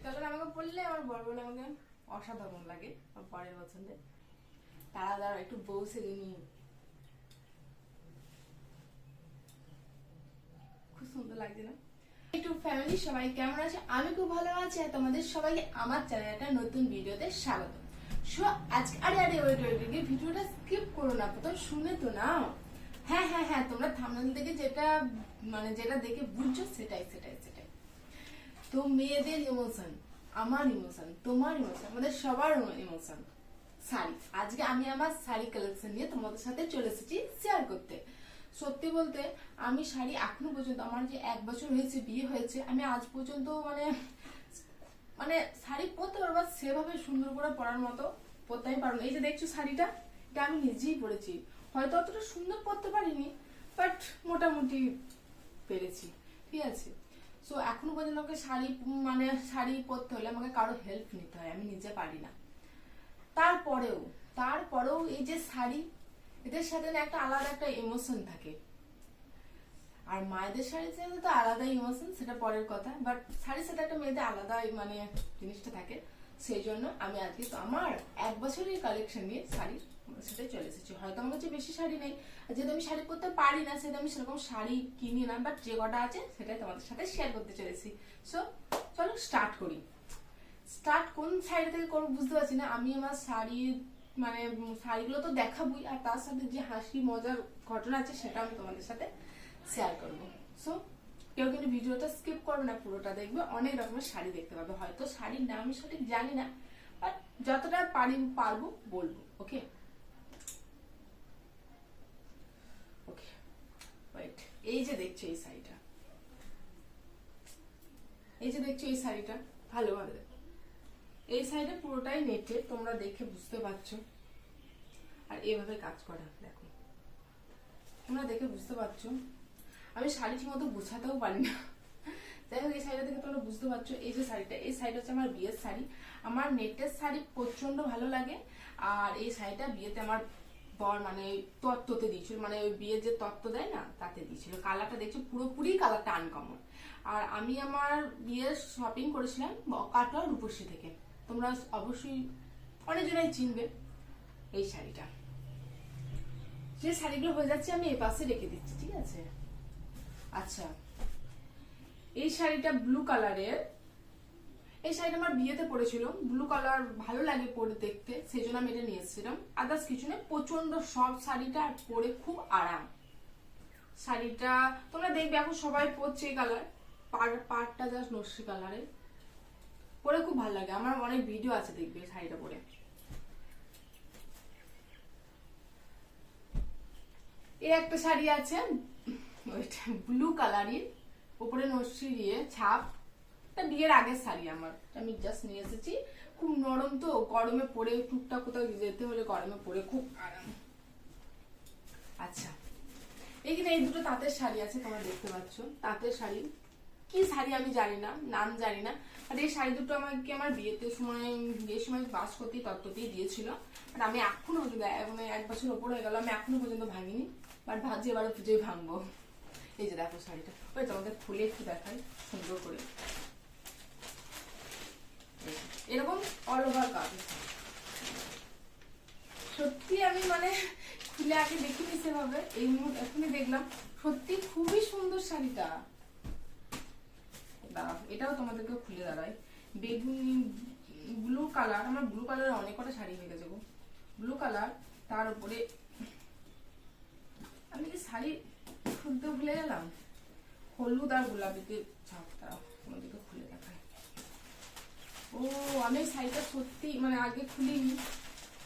Colour আমাকে পরলে আমার বর বলে আমাকে অসাধারণ লাগে, আমার বরের পছন্দে। তারা দ্বারা একটু বউ সেজে নিয়ে খুব সুন্দর লাগছে না? একটু ফ্যামিলি সবাই কেমন আছে? আমি খুব ভালো আছি আর তোমাদের সবাইকে আমার চ্যানেলে একটা নতুন ভিডিওতে স্বাগত। সো আজকে ওয়েট ভিডিওটা স্কিপ করো না, প্রথম শুনে তো নাও। হ্যাঁ হ্যাঁ হ্যাঁ, তোমরা থাম্বনেল থেকে যেটা দেখে বুঝছো সেটাই। তো মেয়েদের ইমোশন, আমার ইমোশন, তোমার ইমোশন, আমাদের সবার ইমোশন শাড়ি। আজকে আমি আমার শাড়ি কালেকশন নিয়ে তোমাদের সাথে চলে এসেছি শেয়ার করতে। সত্যি বলতে আমি শাড়ি এখনো পর্যন্ত, আমার যে 1 বছর হয়েছে বিয়ে হয়েছে, আমি আজ পর্যন্ত মানে শাড়ি পরতে পারবো, সেভাবে সুন্দর করে পরার মতো পরতে আমি পারবো না। এই যে দেখছো শাড়িটা, এটা আমি নিজেই পরেছি। হয়তো অতটা সুন্দর পরতে পারিনি, বাট মোটামুটি পেরেছি, ঠিক আছে। সো এখনো পর্যন্ত আমাকে শাড়ি পরতে হলে আমাকে কারো হেল্প নিতে হয়, আমি নিজে পারি না। তারপরেও এই যে শাড়ি, এদের সাথে না একটা আলাদা একটা ইমোশন থাকে। আর মায়েদের শাড়ির সাথে তো আলাদা ইমোশন, সেটা পরের কথা, বাট শাড়ির সাথে একটা মেয়েদের আলাদা জিনিসটা থাকে। সেই জন্য আমি আজকে তো আমার 1 বছরের কালেকশন নিয়ে শাড়ির সাথে চলে এসেছি। হয়তো আমার কাছে বেশি শাড়ি নেই, যেহেতু আমি শাড়ি পরতে পারি না, সেটা আমি সেরকম শাড়ি কিনি না, বাট যে কটা আছে সেটাই তোমাদের সাথে শেয়ার করতে চলেছি। সো চলো স্টার্ট করি। কোন শাড়ি থেকে করবো বুঝতে পারছি না। আমি আমার শাড়িগুলো তো দেখাবই, আর তার সাথে যে হাসি মজার ঘটনা আছে সেটা আমি তোমাদের সাথে শেয়ার করবো। সো কেউ কিন্তু ভিডিওটা স্কিপ করবে না, পুরোটা দেখবে। অনেক রকমের শাড়ি দেখতে পাবে। হয়তো শাড়ির নাম আমি সঠিক জানি না, বাট যতটা পারবো বলবো। ওকে ওকে ওয়েট। এই যে দেখছো এই শাড়িটা, ভালোভাবে দেখো। এই শাড়িটা পুরোটাই নেটে, তোমরা দেখে বুঝতে পারছো। আর এভাবে কাজ করা, দেখো তোমরা দেখে বুঝতে পারছো। আমি শাড়ি ঠিক মতো গুছাতেও পারি না। যাই হোক, এই শাড়িটা দেখে তোমরা বুঝতে পারছো। এই যে শাড়িটা, এই শাড়িটা হচ্ছে আমার বিয়ের শাড়ি। আমার নেটের শাড়ি প্রচন্ড ভালো লাগে। আর এই শাড়িটা বিয়েতে আমার বর তত্ত্বতে দিয়েছিল, ওই বিয়ের যে তত্ত্ব দেয় না, তাতে দিয়েছিল। কালারটা দেখছো, পুরোপুরি কালারটা আনকমন। আর আমি আমার বিয়ের শপিং করেছিলাম কাটোয়া রূপসী থেকে। তোমরা অবশ্যই অনেকজনাই চিনবে এই শাড়িটা। যে শাড়িগুলো হয়ে যাচ্ছে আমি এই পাশে রেখে দিচ্ছি, ঠিক আছে। আচ্ছা, এই শাড়িটা ব্লু কালারের। এই শাড়িটা আমার বিয়েতে পরেছিল। ব্লু কালার ভালো লাগে পরে দেখতে, সেই জন্য আমি এটা নিয়ে এসেছিলাম। আদার্স কিছু নেই, প্রচন্ড সফট শাড়িটা, আর পরে খুব আরাম। শাড়িটা তোমরা দেখবে এখন সবাই পরছে এই কালার, পাড়টা জাস্ট নস্যি কালারের, পরে খুব ভালো লাগে। আমার অনেক ভিডিও আছে, দেখবে শাড়িটা পরে। এই একটা শাড়ি আছে, ওইটা ব্লু কালারের, উপরে নস্যি দিয়ে ছাপ। বিয়ের আগের শাড়ি আমার, আমি জাস্ট নিয়ে এসেছি। খুব নরম, তো গরমে পরে টুকটাক কোথাও যেতে হলে গরমে পরে খুব আরাম। আচ্ছা, এইখানে এই দুটো তাঁতের শাড়ি আছে, তোমরা দেখতে পাচ্ছ। তাঁতের শাড়ি, কি শাড়ি আমি জানি না, নাম জানি না। আর এই শাড়ি দুটো আমাকে আমার বিয়ের সময় বাস করতেই তত্ত্বতেই দিয়েছিল। আর আমি এখনো পর্যন্ত 1 বছর ওপর হয়ে গেল, আমি এখনো পর্যন্ত ভাঙিনি, বাট ভাবছি এবারে পুজোয় ভাঙবো। এই যে দেখো শাড়িটা, ওই তোমাদের খুলে একটু দেখাই সুন্দর করে। এরকম অল ওভার কাজ। সত্যি আমি খুলে আগে দেখিনি সেভাবে, এই মুহূর্তে এখনই দেখলাম। সত্যি খুবই সুন্দর শাড়িটা। এটাও তোমাদেরকে খুলে দাঁড়ায়। বেগুনি ব্লু কালার, আমার ব্লু কালারের অনেক কটা শাড়ি হয়ে গেছে গো। ব্লু কালার, তার উপরে আমি কি শাড়ি খুলতে ভুলে গেলাম, হলুদ আর গোলাপিতে ছাপটা তোমাদেরকে খুলে দেখায়। ও, আমি শাড়িটা সত্যি আগে খুলিনি,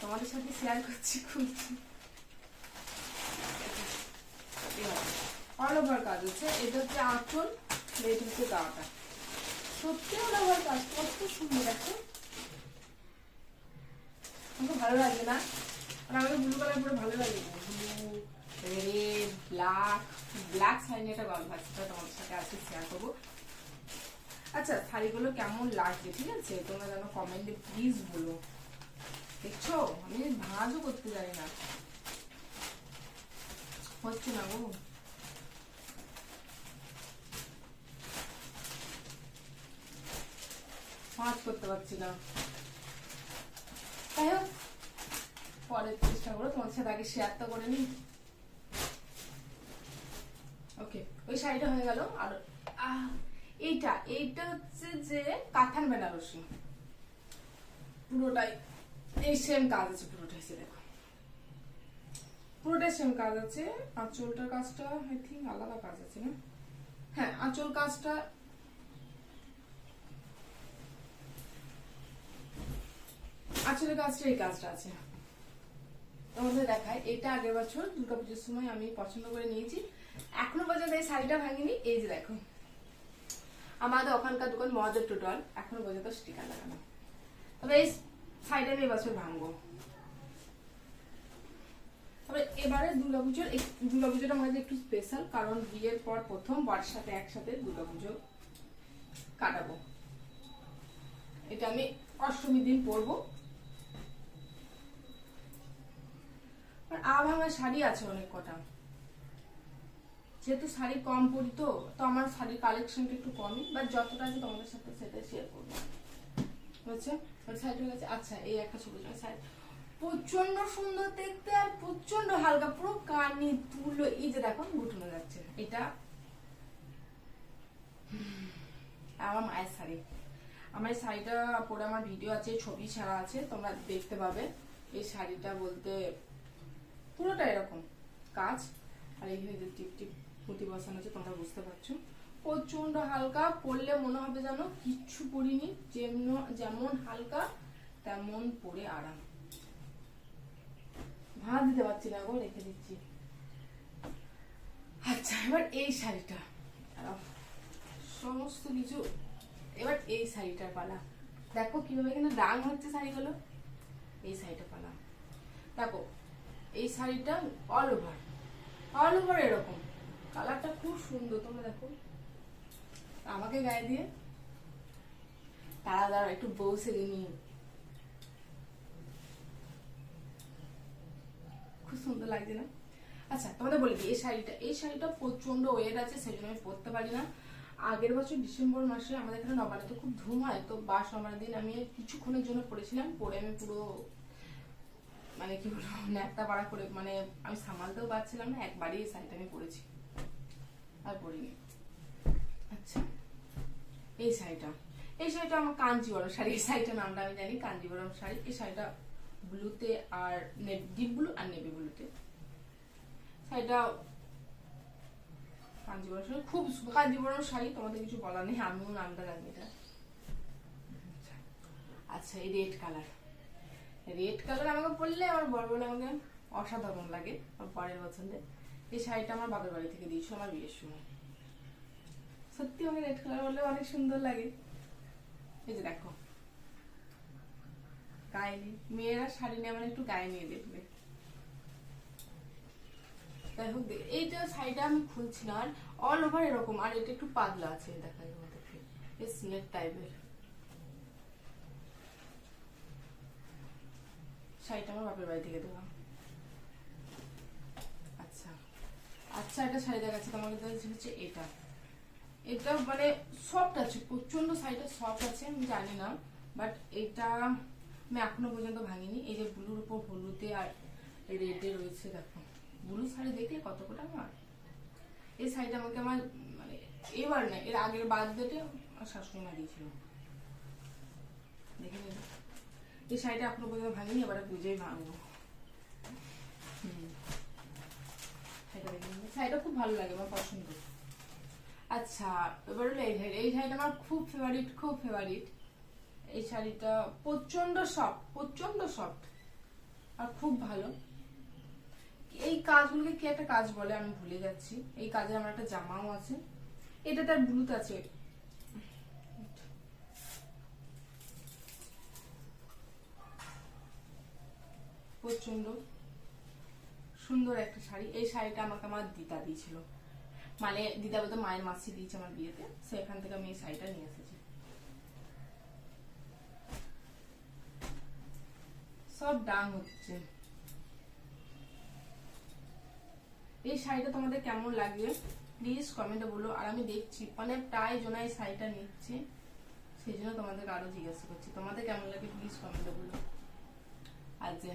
তোমাদের সাথে শেয়ার করছি, খুলছি। অল ওভার কাজ হচ্ছে। এটা হচ্ছে আঁচল, এটা হচ্ছে গাটা। সত্যি অল ওভার কাজ, কত সুন্দর। দেখো আমাকে ভালো লাগে না? আর আমাকে ব্লু কালার পরে ভালো লাগে, ব্লু, রেড, ব্ল্যাক শাড়ি নিয়ে একটা গল্প আছে, তোমাদের সাথে আজকে শেয়ার করবো। আচ্ছা, শাড়িগুলো কেমন লাগছে, ঠিক আছে, তোমরা যেন কমেন্টে প্লিজ বলো। দেখছো আমি ভাঁজও করতে জানি না, হচ্ছে না গো। ভাঁজ করতে পারছি না। তাই হোক, পরের চেষ্টা করো, তোমার সাথে আগে শেয়ার তো করে নিই। ওকে, ওই শাড়িটা হয়ে গেল। আর এইটা হচ্ছে যে কাতান বেনারসি, পুরোটাই এই সেম কাজ আছে, পুরোটাই দেখো, পুরোটাই সেম কাজ আছে। আঁচলটার কাজটা আই থিঙ্ক আলাদা কাজ আছে না? হ্যাঁ, আঁচল কাজটা আঁচলের কাজটা এই কাজটা আছে। তোমাদের দেখায়, এটা আগের বছর দুর্গাপুজোর সময় আমি পছন্দ করে নিয়েছি, এখনো পর্যন্ত এই শাড়িটা ভাঙিনি। এই যে দেখো, আমাদের ওখানকার দোকান মহাদেব টোটাল, এখনো পর্যন্ত স্টিকার লাগানো। তবে এই শাড়িটা আমি এবছর ভাঙবো। তবে এবারে দুর্গাপুজোটা আমাদের একটু স্পেশাল, কারণ বিয়ের পর প্রথম বরের সাথে একসাথে দুর্গাপুজো কাটাবো। এটা আমি অষ্টমীর দিন পরবো। আর আমার শাড়ি আছে অনেক কটা, যেহেতু শাড়ি কম পরি তো আমার শাড়ির কালেকশনটা একটু কমই, বাট যতটা আছে তোমাদের সাথে সেটা শেয়ার করবো, বুঝছো? শাড়িটা গেছে। আচ্ছা, এই একটা সবুজ শাড়ি, প্রচন্ড সুন্দর দেখতে আর প্রচন্ড হালকা, পুরো কানি তুলো। এই যে দেখো গুটানো যাচ্ছে, এটা আমার মায়ের শাড়ি। আমার শাড়িটা পরে আমার ভিডিও আছে, ছবি ছাড়া আছে, তোমরা দেখতে পাবে। এই শাড়িটা বলতে পুরোটা এরকম কাজ, আর এই টিপ টিপ পুঁতি বসানো আছে, তোমরা বুঝতে পারছো। প্রচন্ড হালকা, পরলে মনে হবে যেন কিচ্ছু পরিনি, যেমন হালকা তেমন পরে আরাম। ভাঁজ দিতে পারছি না গো, রেখে দিচ্ছি। আচ্ছা, এবার এই শাড়িটা সমস্ত কিছু, এবার এই শাড়িটার পালা। দেখো কিভাবে এখানে রাং হচ্ছে শাড়িগুলো। এই শাড়িটা পালা দেখো, এই শাড়িটা অল ওভার এরকম, কালারটা খুব সুন্দর। তোমরা দেখো, আমাকে গায়ে দিয়ে তারা একটু বউ সেজে নিয়ে, খুব সুন্দর লাগছে না? আচ্ছা, তোমাদের বলি এই শাড়িটা প্রচন্ড ওয়েট আছে, সেই জন্য আমি পরতে পারি না। আগের বছর ডিসেম্বর মাসে আমাদের এখানে নবান্নে খুব ধুম হয়, তো বাস নবান্নের দিন আমি কিছুক্ষণের জন্য পরেছিলাম, পরে আমি পুরো মানে কি বলবো, ন্যাপটা পাড়া করে, মানে আমি সামালতেও পারছিলাম না, একবারই এই শাড়িটা আমি পরেছি, আর পরিনি। আচ্ছা, এই শাড়িটা আমার কাঞ্জিবরম শাড়ি। এই শাড়িটার নামটা আমি জানি, কাঞ্জিবরম শাড়ি। এই শাড়িটা ব্লুতে আর ডিপ ব্লু আর নেভি ব্লুতে, শাড়িটা কাঞ্জিবরম শাড়ি, খুব কাঞ্জিবরম শাড়ি, তোমাদের কিছু বলার নেই, আমিও নামটা জানি এটা। আচ্ছা, এই রেড কালার আমাকে পরলে আমার বর বলে আমাকে অসাধারণ লাগে, আমার পরের পছন্দে। এই শাড়িটা আমার বাবার বাড়ি থেকে দিয়েছিল আমার বিয়ের সময়। সত্যি আমাকে রেড কালার বললে অনেক সুন্দর লাগে। এই যে দেখো, গায়ে নিয়ে, মেয়েরা শাড়ি নিয়ে মানে একটু গায়ে নিয়ে দেখবে। যাই হোক, এইটা শাড়িটা আমি খুলছি না, আর অল ওভার এরকম, আর এটা একটু পাতলা আছে, দেখা যায় আমাদেরকে স্নেক টাইপের। শাড়িটা আমার বাপের বাড়ি থেকে দেওয়া। আচ্ছা, একটা শাড়ি দেখাচ্ছি তোমাকে, হচ্ছে এটা মানে সফট আছে, প্রচন্ড শাড়িটা সফট আছে, আমি জানি না, বাট এটা আমি এখনো পর্যন্ত ভাঙিনি। এই যে ব্লুর উপর হলুদে আর রেডে রয়েছে, দেখো ব্লু শাড়ি দেখলে কত কোটা আমার। এই শাড়িটা আমাকে আমার মানে এবার না, এর আগের বার্থডেতে আমার শাশুড়ি মা দিয়েছিল, দেখে নিন। এই শাড়িটা এখনো পর্যন্ত ভাঙিনি, এবারে পুজোয় ভাঙবো। শাড়িটা খুব ভালো লাগে, আমার পছন্দ। আচ্ছা, এবার হলো এই শাড়িটা আমার খুব ফেভারিট। এই শাড়িটা প্রচন্ড সফট আর খুব ভালো। এই কাজগুলোকে কি একটা কাজ বলে আমি ভুলে যাচ্ছি। এই কাজে আমার একটা জামাও আছে, এটা তার ব্লুত আছে। প্রচন্ড সুন্দর একটা শাড়ি। এই শাড়িটা আমাকে আমার দিদা দিয়েছিল, মানে দিদা বলতে মায়ের মাসি দিয়েছে আমার বিয়েতে, সেখান থেকে আমি এই শাড়িটা নিয়ে এসেছি। সব ডাং হচ্ছে। এই শাড়িটা তোমাদের কেমন লাগবে প্লিজ কমেন্টে বলো। আর আমি দেখছি মানে প্রায় জনা এই শাড়িটা নিচ্ছে, সেই জন্য তোমাদেরকে আরো জিজ্ঞাসা করছি তোমাদের কেমন লাগে প্লিজ কমেন্টে বলো। আর যে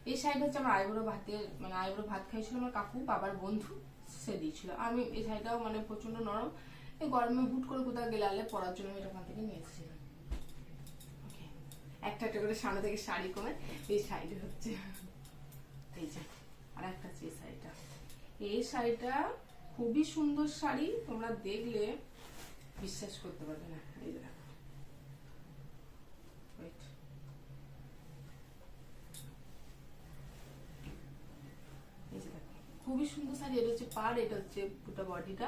এই শাড়িটা হচ্ছে আমার আইবুড়ো ভাতের মানে আইবুড়ো ভাত খাইছিল আমার কাকু বাবার বন্ধু, সে দিয়েছিল। আমি এই শাড়িটাও মানে প্রচন্ড নরম, এই গরমে হুট করে কোথাও গেলে আলে পরার জন্য আমি এটা ওখান থেকে নিয়ে এসেছিলাম। একটা একটা করে সামনে থেকে শাড়ি কমে এই শাড়িটা হচ্ছে এই যে আর একটা হচ্ছে এই শাড়িটা। এই শাড়িটা খুবই সুন্দর শাড়ি, তোমরা দেখলে বিশ্বাস করতে পারবে না। এই যে দেখো, এই যে দেখো খুবই সুন্দর শাড়ি। এটা হচ্ছে পাড়, এটা হচ্ছে পুরো বডিটা,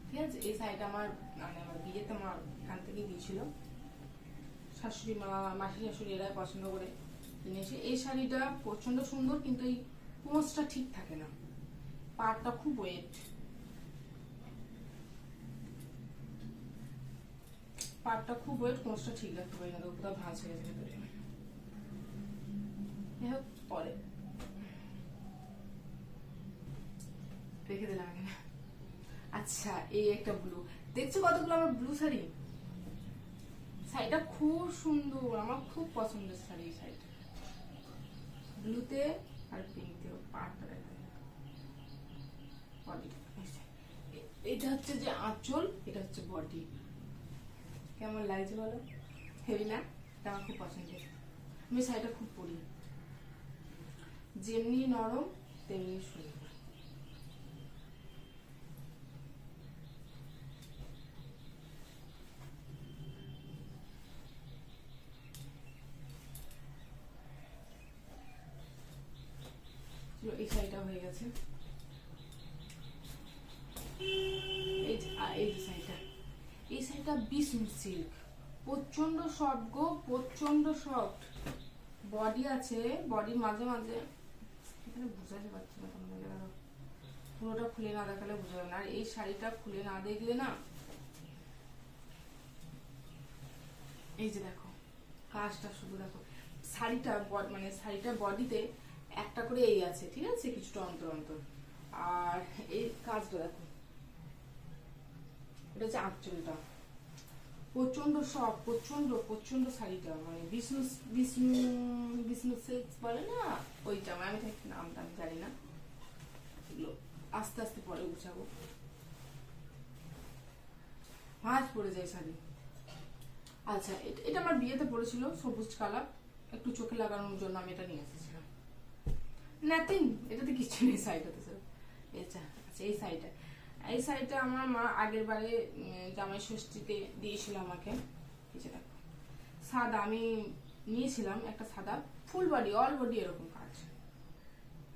ঠিক আছে। এই শাড়িটা আমার মানে আমার বিয়েতে আমার এখান থেকে দিয়েছিল শাশুড়ি মা, মাসি শাশুড়ি এরাই পছন্দ করে কিনেছে। এই শাড়িটা প্রচন্ড সুন্দর, কিন্তু এই কোঁচটা ঠিক থাকে না, পাড়টা খুব ওয়েট, পাড়টা খুব ওয়েট, কোঁচটা ঠিক রাখতে পারি না, তো কোথাও ভাঁজ হয়ে গেছে ভেতরে। পরে রেখে দিলাম এখানে। আচ্ছা, এই একটা ব্লু, দেখছো কতগুলো আমার ব্লু শাড়ি। শাড়িটা খুব সুন্দর, আমার খুব পছন্দের শাড়ি। এই শাড়িটা ব্লুতে আর পিঙ্কতেও, পাড়টা দেখা যায়। এটা হচ্ছে যে আঁচল, এটা হচ্ছে বডি। কেমন লাগছে বলো, হেভি না? এটা আমার খুব পছন্দের, আমি শাড়িটা খুব পরি, যেমনি নরম তেমনি সুন্দর। এই শাড়িটা হয়ে গেছে। এই যে শাড়িটা, এই শাড়িটা বিষ্ণু সিল্ক, প্রচন্ড সফট গো, প্রচন্ড সফট। বডি আছে, বডির মাঝে মাঝে এখানে বুঝাতে পারছি না তোমাদের, পুরোটা খুলে না দেখালে বোঝা যাবে না। আর এই শাড়িটা খুলে না দেখলে না, এই যে দেখো কাজটা শুধু দেখো, শাড়িটা মানে শাড়িটা বডিতে একটা করে এই আছে, ঠিক আছে, কিছুটা অন্তর অন্তর। আর এই কাজটা দেখো, এটা হচ্ছে আঁচলটা, প্রচন্ড সফট, প্রচন্ড প্রচন্ড শাড়িটা, মানে বিষ্ণু বিষ্ণু বিষ্ণু সিল্ক বলে না ওইটা, আমি ঠিক নামটা জানি না, এগুলো আস্তে আস্তে পরে গুছাবো, ভাঁজ পড়ে যায় শাড়ি। আচ্ছা, এটা আমার বিয়েতে পড়েছিল, সবুজ কালার, একটু চোখে লাগানোর জন্য আমি এটা নিয়ে এসেছিলাম। নাথিং, এটাতে কিছু নেই শাড়িটাতে স্যার। আচ্ছা, এই শাড়িটা, এই শাড়িটা আমার মা আগের বারে জামাই ষষ্ঠীতে দিয়েছিল আমাকে। সাদা আমি নিয়েছিলাম একটা, সাদা ফুল বডি, অল বডি এরকম কাজ,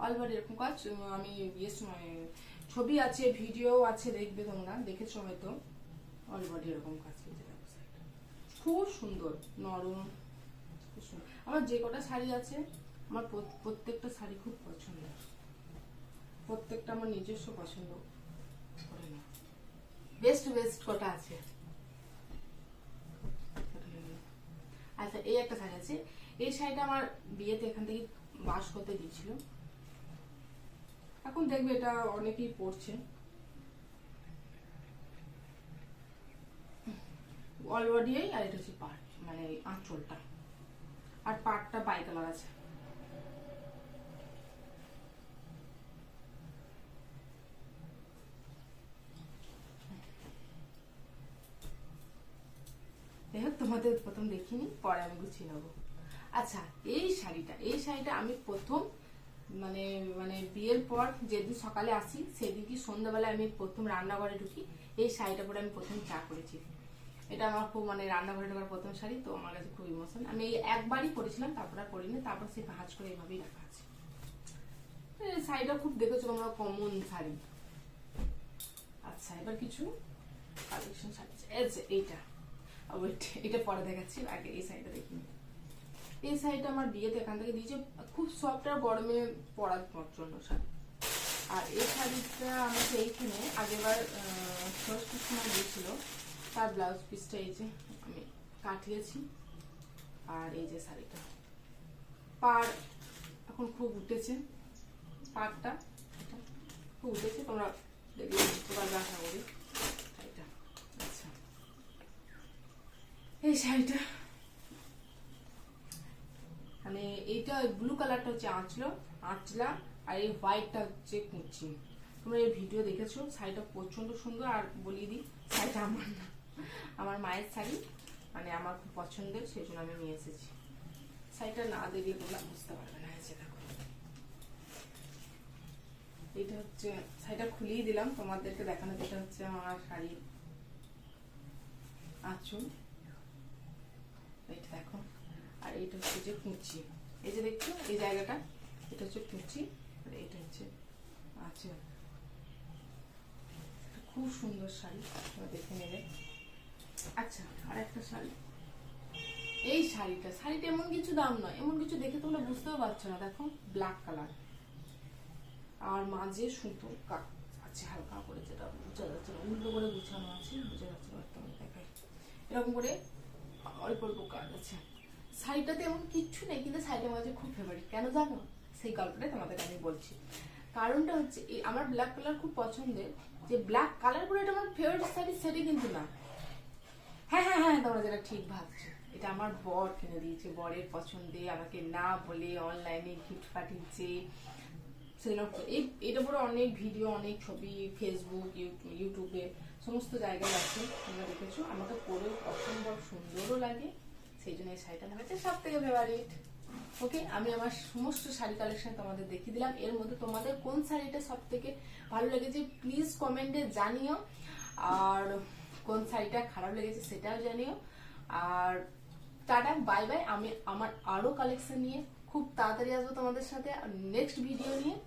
অল বডি এরকম কাজ। আমি বিয়ের সময় ছবি আছে, ভিডিও আছে, দেখবে তোমরা, দেখেছো হয়তো। অল বডি এরকম কাজ, খুব সুন্দর, নরম, খুব সুন্দর। আমার যে কটা শাড়ি আছে, আমার প্রত্যেকটা শাড়ি খুব পছন্দ, প্রত্যেকটা আমার নিজস্ব পছন্দ করে না, বেস্ট বেস্ট কটা আছে। আচ্ছা, এই একটা শাড়ি আছে, এই শাড়িটা আমার বিয়েতে এখান থেকে বাস করতে দিয়েছিল, এখন দেখবে এটা অনেকেই পরছে। অল বডি, আর এটা হচ্ছে পাড়, মানে আঁচলটা, আর পাড়টা বাই কালার আছে। তোমাদের প্রথম দেখিনি, পরে আমি গুছিয়ে নেবো। আচ্ছা, এই শাড়িটা আমি প্রথম মানে মানে বিয়ের পর যেদিন সকালে আসি, সেদিন কি সন্ধ্যাবেলায় আমি প্রথম রান্নাঘরে ঢুকি, এই শাড়িটা পরে আমি প্রথম চা করেছি। এটা আমার খুব মানে রান্নাঘরে ঢোকার প্রথম শাড়ি, তো আমার কাছে খুব ইমোশন। আমি এই একবারই পরেছিলাম, তারপর আর পরিনি, তারপর সে ভাঁজ করে এইভাবেই রাখা আছে। শাড়িটা খুব দেখেছো তোমরা, কমন শাড়ি। আচ্ছা, এবার কিছু কালেকশন শাড়ি, এইটা এটা পরে দেখাচ্ছি, আগে এই শাড়িটা দেখিনি। এই শাড়িটা আমার বিয়েতে এখান থেকে দিয়েছে, খুব সফট আর গরমে পরার জন্য শাড়ি। আর এই শাড়িটা আমাকে এইখানে আগেবার ষষ্ঠীর সময় দিয়েছিল, তার ব্লাউজ পিসটা এই যে আমি কাটিয়েছি। আর এই যে শাড়িটা, পাড় এখন খুব উঠেছে, পাড়টা খুব উঠেছে, তোমরা দেখলে বুঝতে পারবে আশা করি। আচ্ছা, এই এই শাড়িটা মানে এইটা ব্লু কালারটা হচ্ছে আঁচলা আর এই হোয়াইটটা হচ্ছে কুচি। তোমরা এই ভিডিও দেখেছো, শাড়িটা প্রচন্ড সুন্দর। আর বলিয়ে দিই, শাড়িটা আমার না, আমার মায়ের শাড়ি, মানে আমার খুব পছন্দের, সেই জন্য আমি নিয়ে এসেছি। শাড়িটা না দেখলে তোমরা বুঝতে পারবে না। এসে দেখো, এটা হচ্ছে শাড়িটা খুলেই দিলাম তোমাদেরকে দেখানো। এটা হচ্ছে আমার শাড়ি আঁচল, এটা দেখো। আর এইটা হচ্ছে যে কুচি, এই যে দেখছো এই জায়গাটা, এটা হচ্ছে কুচি, আর এটা হচ্ছে আঁচল। খুব সুন্দর শাড়ি, তোমরা দেখে নেবে। আচ্ছা, আর একটা শাড়ি, এই শাড়িটা এমন কিছু দাম নয়, এমন কিছু দেখে তোমরা বুঝতেও পারছো না। দেখো ব্ল্যাক কালার, আর মাঝে সুতো কাট আছে হালকা করে, যেটা বোঝা যাচ্ছে না, উল্টো করে গুছানো আছে, বোঝা যাচ্ছে না। তোমাকে দেখাই, এরকম করে অল্প অল্প কাজ আছে। শাড়িটাতে এমন কিচ্ছু নেই, কিন্তু শাড়িটা আমার কাছে খুব ফেভারিট। কেন জানো? সেই গল্পটাই তোমাদের আমি বলছি। কারণটা হচ্ছে আমার ব্ল্যাক কালার খুব পছন্দের, যে ব্ল্যাক কালার করে এটা আমার ফেভারিট শাড়ি সেটা কিন্তু না। হ্যাঁ হ্যাঁ হ্যাঁ, তোমরা যেটা ঠিক ভাবছো, এটা আমার বর কিনে দিয়েছে, বরের পছন্দে, আমাকে না বলে অনলাইনে গিফট পাঠিয়েছে। সেজন্য এটা পুরো অনেক ভিডিও, অনেক ছবি ফেসবুক, ইউটিউবে সমস্ত জায়গায় আছে, তোমরা দেখেছো। আমাকে পরেও অসম্ভব সুন্দরও লাগে, সেই জন্য এই শাড়িটা আমার কাছে সব থেকে ফেভারিট। ওকে, আমি আমার সমস্ত শাড়ি কালেকশন তোমাদের দেখিয়ে দিলাম। এর মধ্যে তোমাদের কোন শাড়িটা সব থেকে ভালো লেগেছে প্লিজ কমেন্টে জানিও, আর কোন শাড়িটা খারাপ লেগেছে সেটাও জানিও। আর টাটা, বাই বাই। আমি আমার আরো কালেকশন নিয়ে খুব তাড়াতাড়ি আসবো তোমাদের সাথে নেক্সট ভিডিও নিয়ে।